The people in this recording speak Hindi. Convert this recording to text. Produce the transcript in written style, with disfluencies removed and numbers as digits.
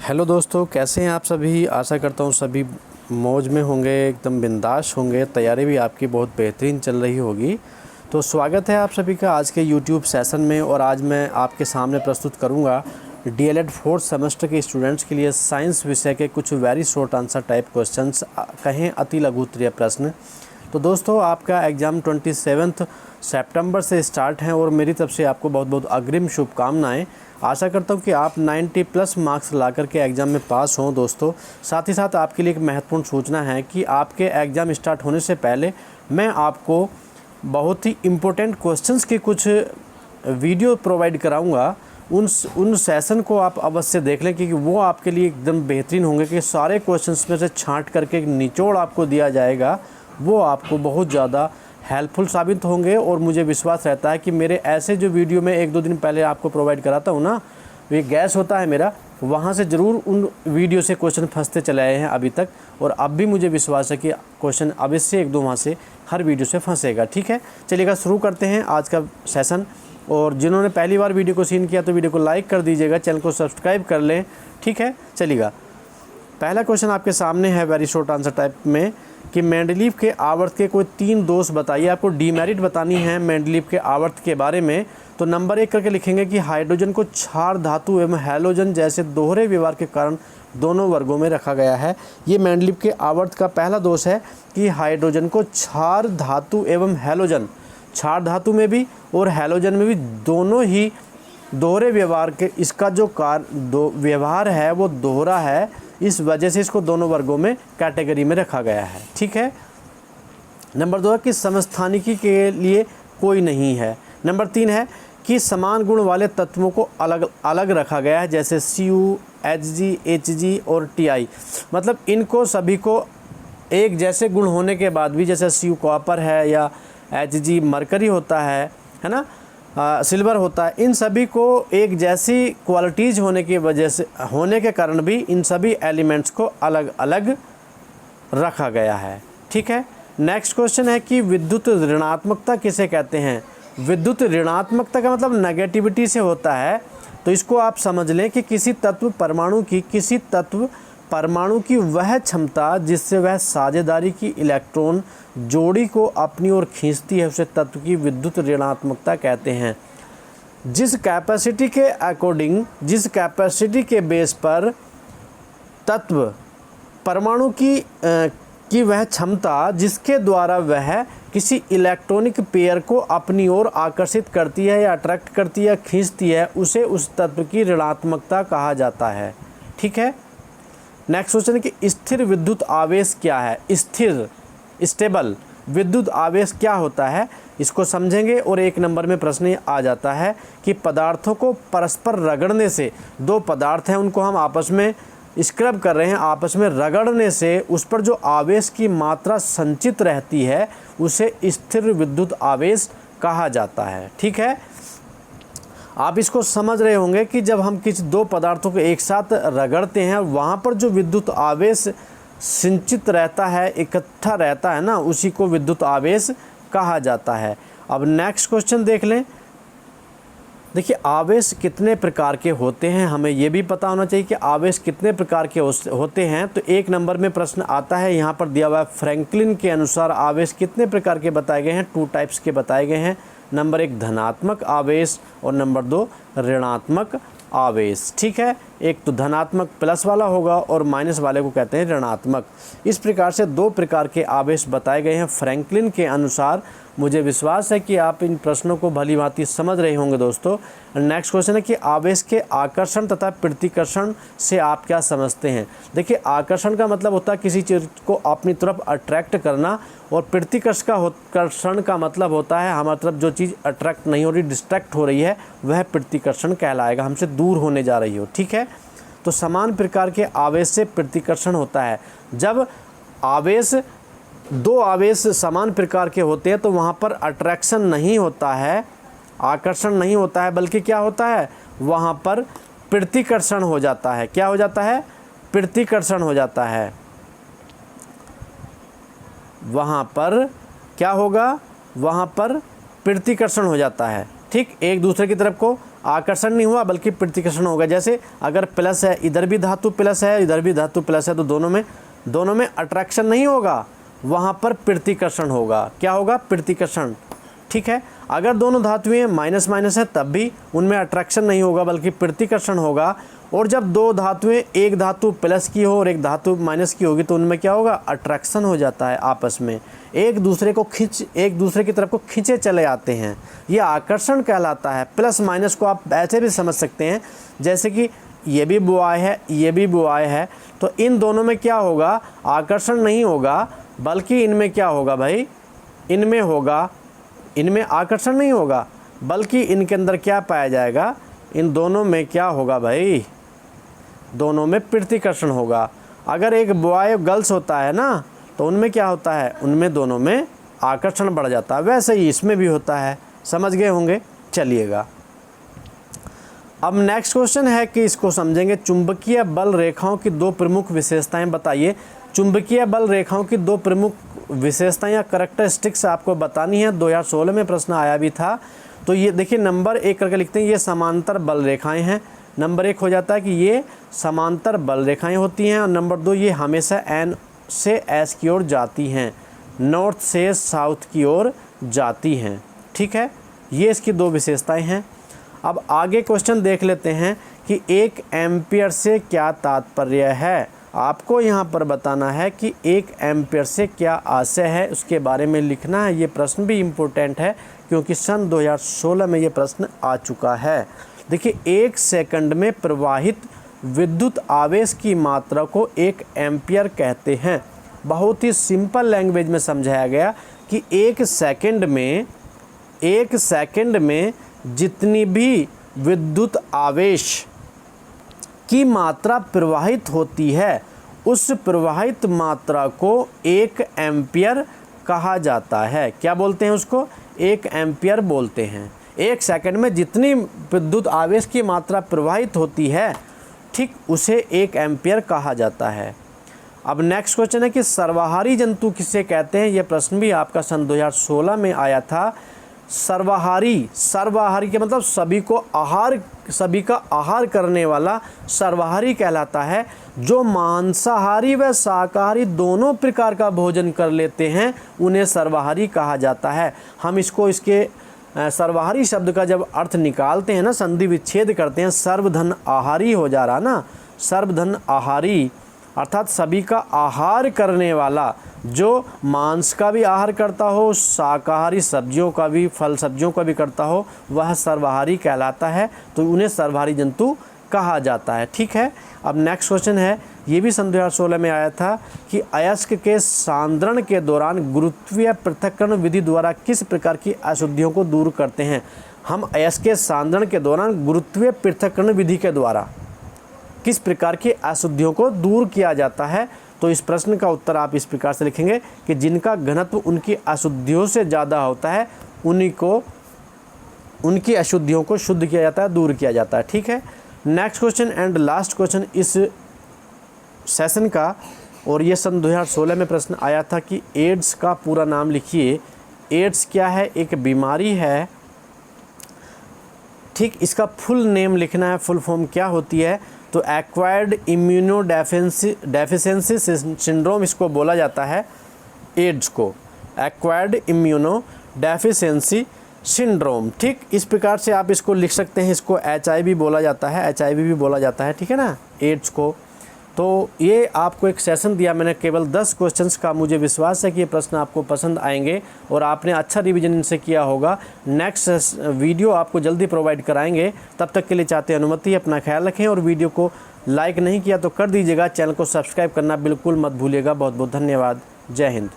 हेलो दोस्तों, कैसे हैं आप सभी। आशा करता हूँ सभी मौज में होंगे, एकदम बिंदास होंगे। तैयारी भी आपकी बहुत बेहतरीन चल रही होगी। तो स्वागत है आप सभी का आज के यूट्यूब सेशन में। और आज मैं आपके सामने प्रस्तुत करूँगा डीएलएड 4th सेमेस्टर के स्टूडेंट्स के लिए साइंस विषय के कुछ very short answer type questions, कहें अति लघु उत्तरीय प्रश्न। तो दोस्तों, आपका एग्ज़ाम 27 सितंबर से स्टार्ट है और मेरी तरफ से आपको बहुत बहुत अग्रिम शुभकामनाएं। आशा करता हूं कि आप 90+ मार्क्स ला कर के एग्ज़ाम में पास हों दोस्तों। साथ ही साथ आपके लिए एक महत्वपूर्ण सूचना है कि आपके एग्ज़ाम स्टार्ट होने से पहले मैं आपको बहुत ही इम्पोर्टेंट क्वेश्चंस के कुछ वीडियो प्रोवाइड कराऊंगा। उन सेशन को आप अवश्य देख लें, क्योंकि वो आपके लिए एकदम बेहतरीन होंगे। कि सारे क्वेश्चंस में से छांट करके एक निचोड़ आपको दिया जाएगा, वो आपको बहुत ज़्यादा हेल्पफुल साबित होंगे। और मुझे विश्वास रहता है कि मेरे ऐसे जो वीडियो मैं 1-2 दिन पहले आपको प्रोवाइड कराता हूँ ना, ये गैस होता है मेरा, वहाँ से ज़रूर उन वीडियो से क्वेश्चन फंसते चले आए हैं अभी तक। और अब भी मुझे विश्वास है कि क्वेश्चन अवश्य 1-2 वहाँ से हर वीडियो से फंसेगा। ठीक है, चलिएगा शुरू करते हैं आज का सेशन। और जिन्होंने पहली बार वीडियो को सीन किया तो वीडियो को लाइक कर दीजिएगा, चैनल को सब्सक्राइब कर लें। ठीक है, चलिएगा। पहला क्वेश्चन आपके सामने है वेरी शॉर्ट आंसर टाइप में कि मेंडलीव के आवर्त के कोई 3 दोष बताइए। आपको डीमेरिट बतानी है मेंडलीव के आवर्त के बारे में। तो नंबर 1 करके लिखेंगे कि हाइड्रोजन को क्षार धातु एवं हैलोजन जैसे दोहरे व्यवहार के कारण दोनों वर्गों में रखा गया है। ये मेंडलीव के आवर्त का पहला दोष है कि हाइड्रोजन को क्षार धातु एवं हैलोजन, क्षार धातु में भी और हैलोजन में भी दोनों ही दोहरे व्यवहार के, इसका जो व्यवहार है वो दोहरा है, इस वजह से इसको दोनों वर्गों में कैटेगरी में रखा गया है। ठीक है। नंबर 2 है कि समस्थानिकी के लिए कोई नहीं है। नंबर 3 है कि समान गुण वाले तत्वों को अलग अलग रखा गया है, जैसे Cu, Hg, Hg और Ti। मतलब इनको सभी को एक जैसे गुण होने के बाद भी, जैसे Cu कॉपर है या Hg मरकरी होता है ना, सिल्वर होता है, इन सभी को एक जैसी क्वालिटीज़ होने की वजह से, होने के कारण भी इन सभी एलिमेंट्स को अलग अलग रखा गया है। ठीक है। नेक्स्ट क्वेश्चन है कि विद्युत ऋणात्मकता किसे कहते हैं। विद्युत ऋणात्मकता का मतलब नेगेटिविटी से होता है। तो इसको आप समझ लें कि किसी तत्व परमाणु की वह क्षमता जिससे वह साझेदारी की इलेक्ट्रॉन जोड़ी को अपनी ओर खींचती है, उसे तत्व की विद्युत ऋणात्मकता कहते हैं। जिस कैपेसिटी के बेस पर तत्व परमाणु की वह क्षमता जिसके द्वारा वह किसी इलेक्ट्रॉनिक पेयर को अपनी ओर आकर्षित करती है या अट्रैक्ट करती है, खींचती है, उसे उस तत्व की ऋणात्मकता कहा जाता है। ठीक है। नेक्स्ट क्वेश्चन है कि स्थिर विद्युत आवेश क्या है। स्टेबल विद्युत आवेश क्या होता है, इसको समझेंगे। और 1 नंबर में प्रश्न आ जाता है कि पदार्थों को परस्पर रगड़ने से, 2 पदार्थ हैं उनको हम आपस में स्क्रब कर रहे हैं, आपस में रगड़ने से उस पर जो आवेश की मात्रा संचित रहती है उसे स्थिर विद्युत आवेश कहा जाता है। ठीक है। आप इसको समझ रहे होंगे कि जब हम किसी 2 पदार्थों को एक साथ रगड़ते हैं, वहाँ पर जो विद्युत आवेश संचित रहता है, इकट्ठा रहता है ना, उसी को विद्युत आवेश कहा जाता है। अब नेक्स्ट क्वेश्चन देख लें। देखिए, आवेश कितने प्रकार के होते हैं, हमें ये भी पता होना चाहिए कि आवेश कितने प्रकार के होते हैं। तो 1 नंबर में प्रश्न आता है, यहाँ पर दिया हुआ है फ्रैंकलिन के अनुसार आवेश कितने प्रकार के बताए गए हैं। 2 टाइप्स के बताए गए हैं। नंबर 1 धनात्मक आवेश और नंबर 2 ऋणात्मक आवेश। ठीक है। एक तो धनात्मक प्लस वाला होगा और माइनस वाले को कहते हैं ऋणात्मक। इस प्रकार से 2 प्रकार के आवेश बताए गए हैं फ्रैंकलिन के अनुसार। मुझे विश्वास है कि आप इन प्रश्नों को भली भांति समझ रहे होंगे दोस्तों। नेक्स्ट क्वेश्चन है कि आवेश के आकर्षण तथा प्रतिकर्षण से आप क्या समझते हैं। देखिए, आकर्षण का मतलब होता है किसी चीज़ को अपनी तरफ अट्रैक्ट करना, और प्रतिकर्षण का मतलब होता है हमारी तरफ जो चीज़ अट्रैक्ट नहीं हो रही, डिस्ट्रैक्ट हो रही है, वह प्रतिकर्षण कहलाएगा, हमसे दूर होने जा रही हो। ठीक है। तो समान प्रकार के आवेश से प्रतिकर्षण होता है। जब 2 आवेश समान प्रकार के होते हैं तो वहाँ पर अट्रैक्शन नहीं होता है, आकर्षण नहीं होता है, बल्कि क्या होता है, वहाँ पर प्रतिकर्षण हो जाता है। क्या हो जाता है, प्रतिकर्षण हो जाता है। वहाँ पर क्या होगा, वहाँ पर प्रतिकर्षण हो जाता है। ठीक, एक दूसरे की तरफ को आकर्षण नहीं हुआ बल्कि प्रतिकर्षण होगा। जैसे अगर प्लस है, इधर भी धातु प्लस है, इधर भी धातु प्लस है, तो दोनों में अट्रैक्शन नहीं होगा, वहाँ पर प्रतिकर्षण होगा। क्या होगा? प्रतिकर्षण। ठीक है। अगर दोनों धातुएं माइनस माइनस है तब भी उनमें अट्रैक्शन नहीं होगा बल्कि प्रतिकर्षण होगा। और जब दो धातुएं, एक धातु प्लस की हो और एक धातु माइनस की होगी, तो उनमें क्या होगा? अट्रैक्शन हो जाता है आपस में, एक दूसरे की तरफ को खींचे चले आते हैं। ये आकर्षण कहलाता है। प्लस माइनस को आप ऐसे भी समझ सकते हैं, जैसे कि ये भी बॉय है, ये भी बॉय है, तो इन दोनों में क्या होगा? आकर्षण नहीं होगा बल्कि इनमें क्या होगा भाई? इनमें आकर्षण नहीं होगा बल्कि इनके अंदर क्या पाया जाएगा? इन दोनों में क्या होगा भाई? दोनों में प्रतिकर्षण होगा। अगर एक बॉय गर्ल्स होता है ना, तो उनमें क्या होता है? उनमें दोनों में आकर्षण बढ़ जाता है। वैसे ही इसमें भी होता है। समझ गए होंगे? चलिएगा, अब नेक्स्ट क्वेश्चन है कि इसको समझेंगे। चुंबकीय बल रेखाओं की दो प्रमुख विशेषताएं बताइए। चुंबकीय बल रेखाओं की दो प्रमुख विशेषताएं या करैक्टरिस्टिक्स आपको बतानी है। 2016 में प्रश्न आया भी था। तो ये देखिए, नंबर 1 करके लिखते हैं, ये समांतर बल रेखाएं हैं। नंबर 1 हो जाता है कि ये समांतर बल रेखाएं होती हैं। और नंबर 2, ये हमेशा एन से एस की ओर जाती हैं, नॉर्थ से साउथ की ओर जाती हैं। ठीक है, ये इसकी दो विशेषताएं हैं। अब आगे क्वेश्चन देख लेते हैं कि 1 एम्पियर से क्या तात्पर्य है। आपको यहाँ पर बताना है कि 1 एम्पियर से क्या आशय है, उसके बारे में लिखना है। ये प्रश्न भी इम्पोर्टेंट है क्योंकि सन 2016 में ये प्रश्न आ चुका है। देखिए, 1 सेकंड में प्रवाहित विद्युत आवेश की मात्रा को 1 एम्पियर कहते हैं। बहुत ही सिंपल लैंग्वेज में समझाया गया कि 1 सेकंड में जितनी भी विद्युत आवेश की मात्रा प्रवाहित होती है, उस प्रवाहित मात्रा को 1 एम्पियर कहा जाता है। क्या बोलते हैं उसको? 1 एम्पियर बोलते हैं। 1 सेकंड में जितनी विद्युत आवेश की मात्रा प्रवाहित होती है, ठीक, उसे 1 एम्पियर कहा जाता है। अब नेक्स्ट क्वेश्चन है कि सर्वाहारी जंतु किसे कहते हैं। यह प्रश्न भी आपका सन 2016 में आया था। सर्वाहारी के मतलब सभी का आहार करने वाला सर्वाहारी कहलाता है। जो मांसाहारी व शाकाहारी दोनों प्रकार का भोजन कर लेते हैं, उन्हें सर्वाहारी कहा जाता है। हम इसके सर्वाहारी शब्द का जब अर्थ निकालते हैं ना, संधि विच्छेद करते हैं, सर्वधन आहारी हो जा रहा ना, सर्वधन आहारी अर्थात सभी का आहार करने वाला, जो मांस का भी आहार करता हो, शाकाहारी सब्जियों का भी, फल सब्जियों का भी करता हो, वह सर्वाहारी कहलाता है। तो उन्हें सर्वाहारी जंतु कहा जाता है। ठीक है। अब नेक्स्ट क्वेश्चन है, ये भी सन 2016 में आया था कि अयस्क के सांद्रण के दौरान गुरुत्वीय पृथक्करण विधि द्वारा किस प्रकार की अशुद्धियों को दूर करते हैं। हम अयस्क के सांद्रण के दौरान गुरुत्वीय पृथक्करण विधि के द्वारा किस प्रकार की अशुद्धियों को दूर किया जाता है। तो इस प्रश्न का उत्तर आप इस प्रकार से लिखेंगे कि जिनका घनत्व उनकी अशुद्धियों से ज़्यादा होता है, उनकी अशुद्धियों को शुद्ध किया जाता है, दूर किया जाता है। ठीक है। Next question and last question इस सेशन का, और ये सन 2016 में प्रश्न आया था कि एड्स का पूरा नाम लिखिए। एड्स क्या है? एक बीमारी है। ठीक, इसका फुल नेम लिखना है, फुल फॉर्म क्या होती है। तो एक्वायर्ड इम्यूनो डेफिशिएंसी सिंड्रोम इसको बोला जाता है, एड्स को, एक्वायर्ड इम्यूनो डेफिशिएंसी सिंड्रोम। ठीक, इस प्रकार से आप इसको लिख सकते हैं। इसको HIV बोला जाता है, HIV भी बोला जाता है। ठीक है ना, एड्स को। तो ये आपको एक सेशन दिया मैंने, केवल 10 क्वेश्चंस का। मुझे विश्वास है कि ये प्रश्न आपको पसंद आएंगे और आपने अच्छा रिवीजन इनसे किया होगा। नेक्स्ट वीडियो आपको जल्दी प्रोवाइड कराएंगे। तब तक के लिए चाहते हैं अनुमति, अपना ख्याल रखें और वीडियो को लाइक नहीं किया तो कर दीजिएगा। चैनल को सब्सक्राइब करना बिल्कुल मत भूलिएगा। बहुत बहुत धन्यवाद। जय हिंद।